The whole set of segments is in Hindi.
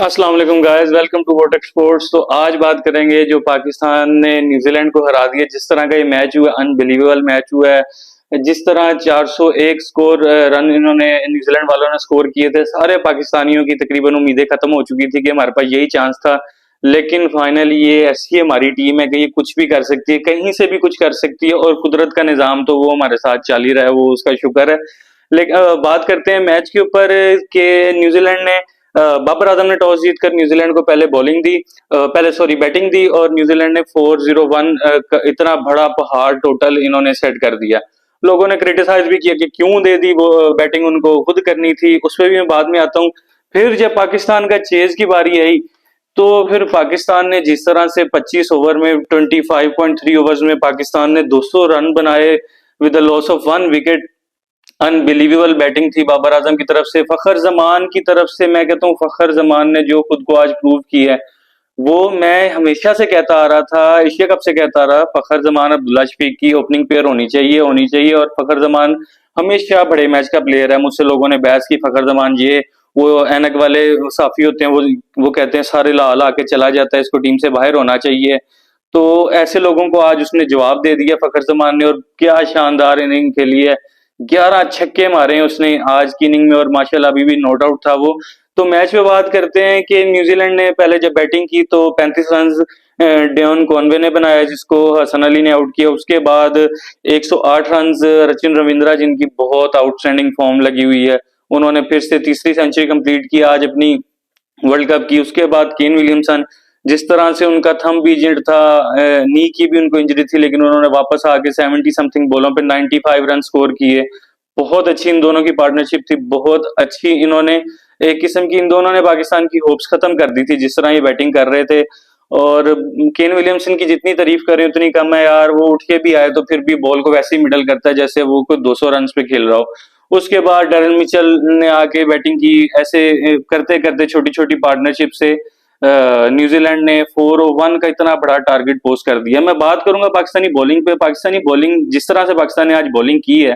अस्सलाम वालेकुम गाइस, वेलकम टू वोटेक स्पोर्ट्स। तो आज बात करेंगे जो पाकिस्तान ने न्यूजीलैंड को हरा दिया, जिस तरह का ये मैच हुआ, अनबिलीवेबल मैच हुआ है। जिस तरह 401 स्कोर रन इन्होंने न्यूजीलैंड वालों ने स्कोर किए थे, सारे पाकिस्तानियों की तकरीबन उम्मीदें खत्म हो चुकी थी कि हमारे पास यही चांस था। लेकिन फाइनली ये ऐसी हमारी टीम है कि ये कुछ भी कर सकती है, कहीं से भी कुछ कर सकती है, और कुदरत का निजाम तो वो हमारे साथ चल ही रहा है, वो उसका शुक्र है। लेकिन बात करते हैं मैच के ऊपर कि न्यूजीलैंड ने बाबर आजम ने टॉस जीतकर न्यूजीलैंड को पहले बॉलिंग दी, पहले सॉरी बैटिंग दी, और न्यूजीलैंड ने 401 इतना बड़ा पहाड़ टोटल इन्होंने सेट कर दिया। लोगों ने क्रिटिसाइज भी किया कि क्यों दे दी वो बैटिंग, उनको खुद करनी थी, उस पर भी मैं बाद में आता हूँ। फिर जब पाकिस्तान का चेज की बारी आई, तो फिर पाकिस्तान ने जिस तरह से 25 ओवर में 25.3 ओवर्स में पाकिस्तान ने 200 रन बनाए with the loss of 1 wicket. Unbelievable batting थी बाबर आजम की तरफ से, फखर जमान की तरफ से। मैं कहता हूँ फखर जमान ने जो खुद को आज प्रूव की है, वो मैं हमेशा से कहता आ रहा था, एशिया कप से कहता आ रहा, फखर जमान अब्दुल्ला शफीक की ओपनिंग पेयर होनी चाहिए। और फखर जमान हमेशा बड़े मैच का प्लेयर है। मुझसे लोगों ने बहस की, फखर जमान ये वो ऐनक वाले साफी होते हैं, वो कहते हैं सारे ला ला के चला जाता है, इसको टीम से बाहर होना चाहिए। तो ऐसे लोगों को आज उसने जवाब दे दिया फखर जमान ने, और क्या शानदार इनिंग खेली है। 11 छक्के मारे हैं उसने आज की इनिंग में, और माशाल्लाह अभी भी नॉट आउट था वो। तो मैच में बात करते हैं कि न्यूजीलैंड ने पहले जब बैटिंग की तो 35 रन डेवन कॉनवे ने बनाया, जिसको हसन अली ने आउट किया। उसके बाद 108 रन सचिन रविंद्रा, जिनकी बहुत आउटस्टैंडिंग फॉर्म लगी हुई है, उन्होंने फिर से तीसरी सेंचुरी कंप्लीट की आज अपनी वर्ल्ड कप की। उसके बाद केन विलियमसन, जिस तरह से उनका थंब भी इंजर्ड था, नी की भी उनको इंजरी थी, लेकिन उन्होंने वापस आके 70 समथिंग बॉलों पे 95 रन स्कोर किए। बहुत अच्छी इन दोनों की पार्टनरशिप थी, बहुत अच्छी। इन्होंने एक किस्म की इन दोनों ने पाकिस्तान की होप्स खत्म कर दी थी जिस तरह ये बैटिंग कर रहे थे। और केन विलियमसन की जितनी तारीफ करें उतनी कम है यार। वो उठ के भी आए तो फिर भी बॉल को वैसे ही मिडल करता है जैसे वो कोई 200 रन पे खेल रहा हो। उसके बाद डैरेन मिचेल ने आके बैटिंग की। ऐसे करते करते छोटी छोटी पार्टनरशिप से न्यूजीलैंड ने 401 का इतना बड़ा टारगेट पोस्ट कर दिया। मैं बात करूंगा पाकिस्तानी बॉलिंग पे। पाकिस्तानी बॉलिंग, जिस तरह से पाकिस्तान ने आज बॉलिंग की है,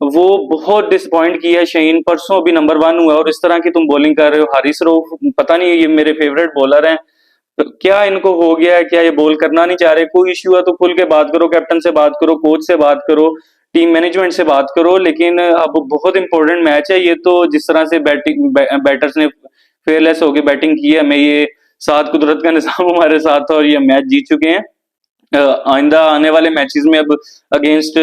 वो बहुत डिसअपॉइंट की है। शहीन परसों भी नंबर 1 हुआ, और इस तरह की तुम बॉलिंग कर रहे हो। हारिस रऊफ, पता नहीं, ये मेरे फेवरेट बॉलर हैं, तो क्या इनको हो गया है, क्या ये बॉल करना नहीं चाह रहे? कोई इश्यू है तो खुल के बात करो, कैप्टन से बात करो, कोच से बात करो, टीम मैनेजमेंट से बात करो। लेकिन अब बहुत इंपॉर्टेंट मैच है ये, तो जिस तरह से बैटर्स ने फेयरलेस होकर बैटिंग की है, हमें ये साथ कुदरत का निजाम हमारे साथ था, और ये मैच जीत चुके हैं। आइंदा आने वाले मैचेस में अब अगेंस्ट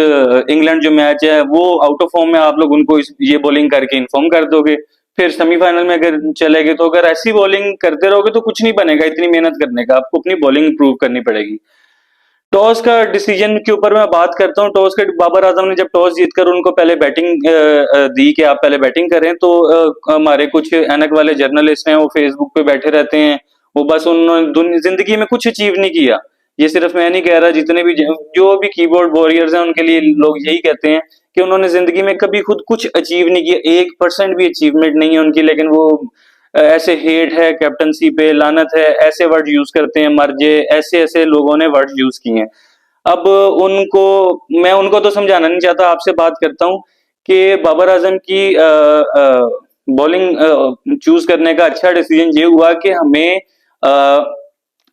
इंग्लैंड जो मैच है, वो आउट ऑफ फॉर्म में, आप लोग उनको ये बॉलिंग करके इन्फॉर्म कर दोगे। फिर सेमीफाइनल में अगर चले गए, तो अगर ऐसी बॉलिंग करते रहोगे तो कुछ नहीं बनेगा। इतनी मेहनत करने का आपको अपनी बॉलिंग इंप्रूव करनी पड़ेगी। टॉस का डिसीजन के ऊपर मैं बात करता हूँ। टॉस के बाबर आजम ने जब टॉस जीतकर उनको पहले बैटिंग दी कि आप पहले बैटिंग करें, तो हमारे कुछ एनक वाले जर्नलिस्ट हैं, वो फेसबुक पे बैठे रहते हैं। वो बस उन्होंने जिंदगी में कुछ अचीव नहीं किया। ये सिर्फ मैं नहीं कह रहा, जितने भी जो भी कीबोर्ड वॉरियर्स हैं उनके लिए लोग यही कहते हैं कि उन्होंने जिंदगी में कभी खुद कुछ अचीव नहीं किया। 1% भी अचीवमेंट नहीं है उनकी, लेकिन वो ऐसे हेट है कैप्टनसी पे, लानत है, ऐसे वर्ड यूज करते हैं, मर्जे, ऐसे ऐसे लोगों ने वर्ड यूज किए हैं। अब उनको, मैं उनको तो समझाना नहीं चाहता, आपसे बात करता हूं कि बाबर आजम की बॉलिंग चूज करने का अच्छा डिसीजन ये हुआ कि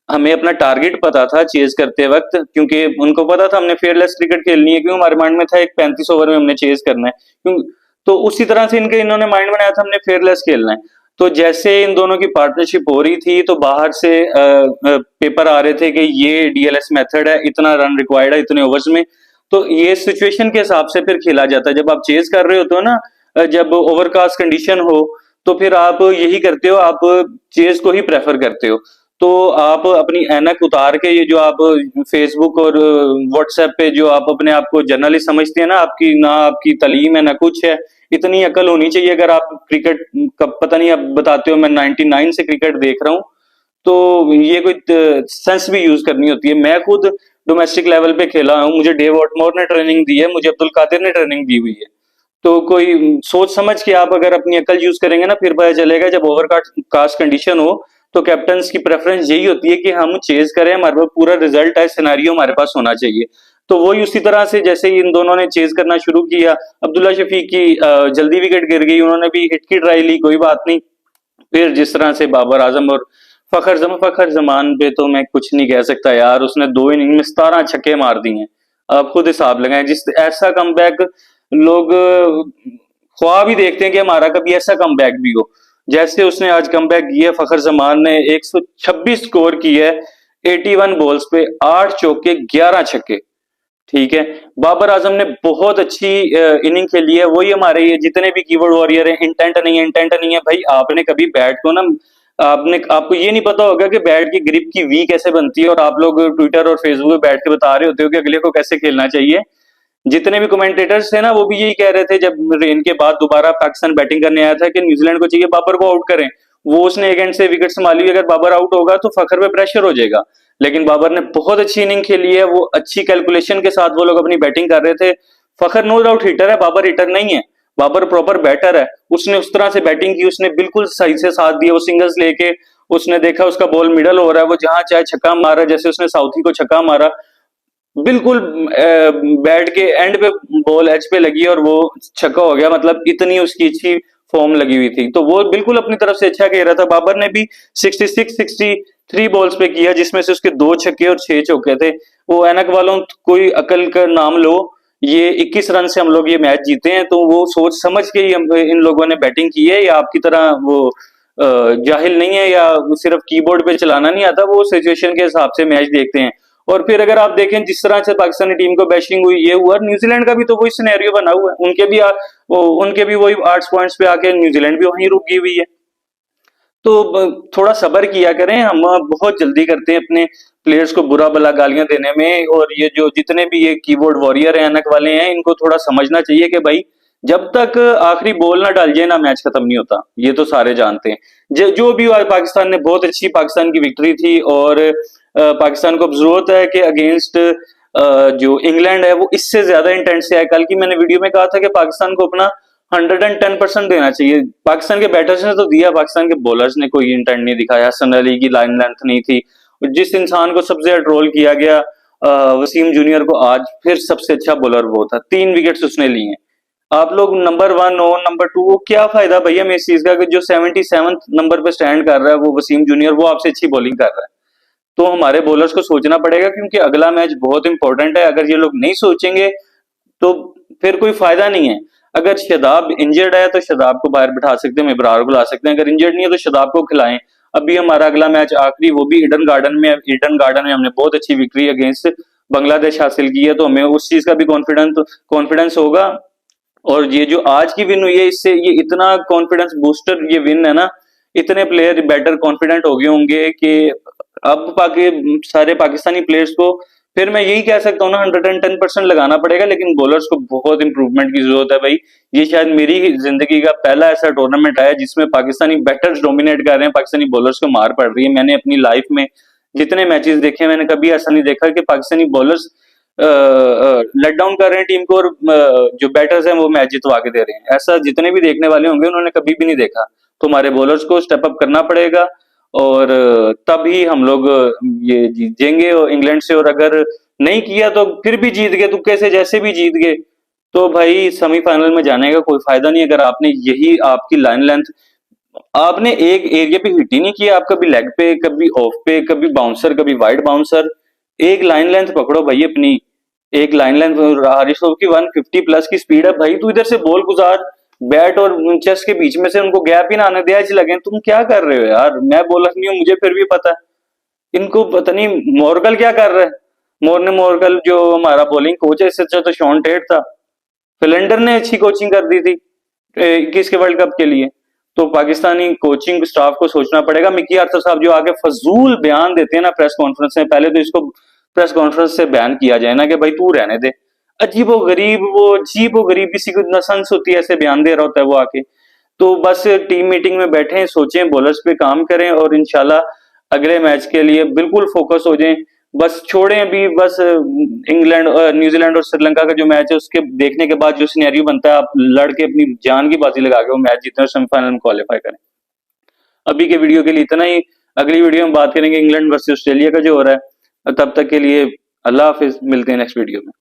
हमें अपना टारगेट पता था चेज करते वक्त, क्योंकि उनको पता था हमने फेयरलेस क्रिकेट खेलनी है, क्योंकि हमारे माइंड में था एक 35 ओवर में हमने चेज करना है। क्यों? तो उसी तरह से इन्होंने माइंड बनाया था हमने फेयरलेस खेलना है। तो जैसे इन दोनों की पार्टनरशिप हो रही थी, तो बाहर से पेपर आ रहे थे कि ये डीएलएस मेथड है, इतना रन रिक्वायर्ड है इतने ओवर्स में। तो ये सिचुएशन के हिसाब से फिर खेला जाता है। जब आप चेज कर रहे होते हो ना, जब ओवरकास्ट कंडीशन हो, तो फिर आप यही करते हो, आप चेज को ही प्रेफर करते हो। तो आप अपनी ऐनक उतार के, ये जो आप फेसबुक और व्हाट्सएप पे जो आप अपने आप को जर्नलिस्ट समझते हैं ना, आपकी ना आपकी तालीम है ना कुछ है, इतनी अकल होनी चाहिए। अगर आप क्रिकेट का पता नहीं, आप बताते हो मैं 99 से क्रिकेट देख रहा हूँ, तो ये कोई सेंस भी यूज करनी होती है। मैं खुद डोमेस्टिक लेवल पे खेला हूँ, मुझे डेव वॉटमोर ने ट्रेनिंग दी है, मुझे अब्दुल कादिर ने ट्रेनिंग दी हुई है। तो कोई सोच समझ के आप अगर अपनी अकल यूज करेंगे ना, फिर पता चलेगा। जब ओवर कास्ट कंडीशन हो, तो कैप्टन्स की प्रेफरेंस यही होती है कि हम चेज करें, हमारे पास पूरा रिजल्ट है, सिनेरियो हमारे पास होना चाहिए। तो वही उसी तरह से जैसे ही इन दोनों ने चेज करना शुरू किया, अब्दुल्ला शफीक की जल्दी विकेट गिर गई, उन्होंने भी हिट की ट्राई ली, कोई बात नहीं, फिर जिस तरह से बाबर आजम और फखर जमान पे तो मैं कुछ नहीं कह सकता यार, उसने 2 इनिंग में 17 छक्के मार दिए हैं। आप खुद हिसाब लगाएं, जिस ऐसा कमबैक लोग ख्वाब ही देखते हैं कि हमारा कभी ऐसा कमबैक भी हो। जैसे उसने आज कमबैक किया, फखर जमान ने 126 स्कोर की है 81 बॉल्स पे, 8 चौके 11 छक्के। ठीक है, बाबर आजम ने बहुत अच्छी इनिंग खेली है। वही हमारे ये जितने भी कीबोर्ड वॉरियर हैं, इंटेंट नहीं है भाई। आपने कभी बैट को ना, आपने आपको ये नहीं पता होगा कि बैट की ग्रिप की वी कैसे बनती है, और आप लोग ट्विटर और फेसबुक पे बैठ के बता रहे होते हो कि अगले को कैसे खेलना चाहिए। जितने भी कमेंटेटर्स थे ना, वो भी यही कह रहे थे जब रेन के बाद दोबारा पाकिस्तान बैटिंग करने आया था कि न्यूजीलैंड को चाहिए बाबर को आउट करें। वो उसने एक एंड से विकेट संभाली, अगर बाबर आउट होगा तो फखर पे प्रेशर हो जाएगा। लेकिन बाबर ने बहुत अच्छी इनिंग खेली है, वो अच्छी कैलकुलेशन के साथ वो लोग अपनी बैटिंग कर रहे थे। फखर नो डाउट हिटर है, बाबर हिटर नहीं है। बाबर प्रॉपर बैटर है। उसने उस तरह से बैटिंग की, उसने बिल्कुल सही से साथ दिया। वो सिंगल्स लेके उसने देखा उसका बॉल मिडल हो रहा है, वो जहां चाहे छक्का मारा, जैसे उसने साउथी को छक्का मारा, बिल्कुल बैट के एंड पे बॉल एज पे लगी और वो छक्का हो गया। मतलब इतनी उसकी अच्छी फॉर्म लगी हुई थी, तो वो बिल्कुल अपनी तरफ से अच्छा खेल रहा था। बाबर ने भी 63 बॉल्स पे किया, जिसमें से उसके 2 छक्के और 6 चौके थे। वो ऐनक वालों, कोई अकल का नाम लो, ये 21 रन से हम लोग ये मैच जीते हैं, तो वो सोच समझ के ही इन लोगों ने बैटिंग की है, या आपकी तरह वो जाहिल नहीं है, या सिर्फ कीबोर्ड पे चलाना नहीं आता। वो सिचुएशन के हिसाब से मैच देखते हैं। और फिर अगर आप देखें जिस तरह से पाकिस्तानी टीम को बैशिंग हुई, ये हुआ, न्यूजीलैंड का भी तो वही सिनेरियो बना हुआ है। उनके भी वही 8 पॉइंट्स पे आके न्यूजीलैंड भी वहीं रुक गई हुई है। तो थोड़ा सब्र किया करें। हम बहुत जल्दी करते हैं अपने प्लेयर्स को बुरा भला गालियां देने में, और ये जो जितने भी ये कीबोर्ड वॉरियर हैं, अनक वाले हैं, इनको थोड़ा समझना चाहिए कि भाई जब तक आखिरी बॉल ना डाल जाए ना, मैच खत्म नहीं होता। ये तो सारे जानते हैं। जो भी हुआ, पाकिस्तान ने बहुत अच्छी, पाकिस्तान की विक्ट्री थी। और पाकिस्तान को अब जरूरत है कि अगेंस्ट जो इंग्लैंड है वो इससे ज्यादा इंटेंट से आए। कल की मैंने वीडियो में कहा था कि पाकिस्तान को अपना 110% देना चाहिए। पाकिस्तान के बैटर्स ने तो दिया, पाकिस्तान के बॉलर्स ने कोई इंटेंट नहीं दिखाया। हसन अली की लाइन लेंथ नहीं थी। जिस इंसान को सबसे ज्यादा ट्रोल किया गया, वसीम जूनियर को, आज फिर सबसे अच्छा बॉलर वो था। 3 विकेट्स उसने लिए हैं। आप लोग नंबर 1 हो, नंबर 2 हो, क्या फायदा भैया मैं इस चीज का कि जो 77 नंबर पे स्टैंड कर रहा है वो वसीम जूनियर, वो आपसे अच्छी बॉलिंग कर रहा है। तो हमारे बॉलर्स को सोचना पड़ेगा, क्योंकि अगला मैच बहुत इंपॉर्टेंट है। अगर ये लोग नहीं सोचेंगे तो फिर कोई फायदा नहीं है। अगर शादाब इंजर्ड है तो शादाब को बाहर बिठा सकते हैं, इब्रार को ला सकते हैं। अगर इंजर्ड नहीं है तो शादाब को खिलाएं। अभी हमारा अगला मैच आखिरी, वो भी ईडन गार्डन में। ईडन गार्डन में हमने बहुत अच्छी विक्ट्री अगेंस्ट बांग्लादेश हासिल की है, तो हमें उस चीज का भी कॉन्फिडेंस होगा। और ये जो आज की विन हुई है, इससे ये इतना कॉन्फिडेंस बूस्टर ये विन है ना, इतने प्लेयर बेटर कॉन्फिडेंट हो गए होंगे कि अब सारे पाकिस्तानी प्लेयर्स को, फिर मैं यही कह सकता हूँ ना, 110% लगाना पड़ेगा। लेकिन बॉलर्स को बहुत इंप्रूवमेंट की जरूरत है भाई। ये शायद मेरी जिंदगी का पहला ऐसा टूर्नामेंट है जिसमें पाकिस्तानी बैटर्स डोमिनेट कर रहे हैं, पाकिस्तानी बॉलर्स को मार पड़ रही है। मैंने अपनी लाइफ में जितने मैचेस देखे, मैंने कभी ऐसा नहीं देखा कि पाकिस्तानी बॉलर्स लेट डाउन कर रहे हैं टीम को, और जो बैटर्स हैं वो मैच जितवा के दे रहे हैं। ऐसा जितने भी देखने वाले होंगे उन्होंने कभी भी नहीं देखा। तो हमारे बॉलर्स को स्टेप अप करना पड़ेगा, और तभी हम लोग ये जीतेंगे और इंग्लैंड से। और अगर नहीं किया तो फिर भी जीत गए, तुक्के से जैसे भी जीत गए, तो भाई सेमीफाइनल में जाने का कोई फायदा नहीं। अगर आपने यही आपकी लाइन लेंथ, आपने एक एरिया पे हिट ही नहीं किया, आप कभी लेग पे, कभी ऑफ पे, कभी बाउंसर, कभी वाइड बाउंसर। एक लाइन लेंथ पकड़ो भाई अपनी। एक लाइन लेंथ, हारिस की 150 प्लस की स्पीड है भाई, तू इधर से बॉल गुजार, बैट और चेस्ट के बीच में से उनको गैप ही ना आने दिया लगे। तुम क्या कर रहे हो यार? मैं बॉलर नहीं हूं, मुझे फिर भी पता है। इनको पता नहीं मोरकल क्या कर रहा है। मोरकल जो हमारा बॉलिंग कोच है, इससे अच्छा तो शॉन टेट था। फिलेंडर ने अच्छी कोचिंग कर दी थी 21 के वर्ल्ड कप के लिए। तो पाकिस्तानी कोचिंग स्टाफ को सोचना पड़ेगा। मिकी आर्थर साहब जो आके फजूल बयान देते हैं ना प्रेस कॉन्फ्रेंस में, पहले तो इसको प्रेस कॉन्फ्रेंस से बैन किया जाए ना कि भाई तू रहने दे। अजीबो गरीब किसी को नसंस होती है, ऐसे बयान दे रहा होता है वो आके। तो बस टीम मीटिंग में बैठे, सोचें, बॉलर्स पे काम करें, और इंशाल्लाह अगले मैच के लिए बिल्कुल फोकस हो जाएं। बस छोड़ें अभी, बस इंग्लैंड, न्यूजीलैंड और श्रीलंका का जो मैच है उसके देखने के बाद जो सिनेरियो बनता है, आप लड़के अपनी जान की बाजी लगा के वो मैच जीतें और सेमीफाइनल में क्वालिफाई करें। अभी के वीडियो के लिए इतना ही। अगली वीडियो में बात करेंगे इंग्लैंड वर्सेस ऑस्ट्रेलिया का जो हो रहा है। तब तक के लिए अल्लाह हाफिज, मिलते हैं नेक्स्ट वीडियो में।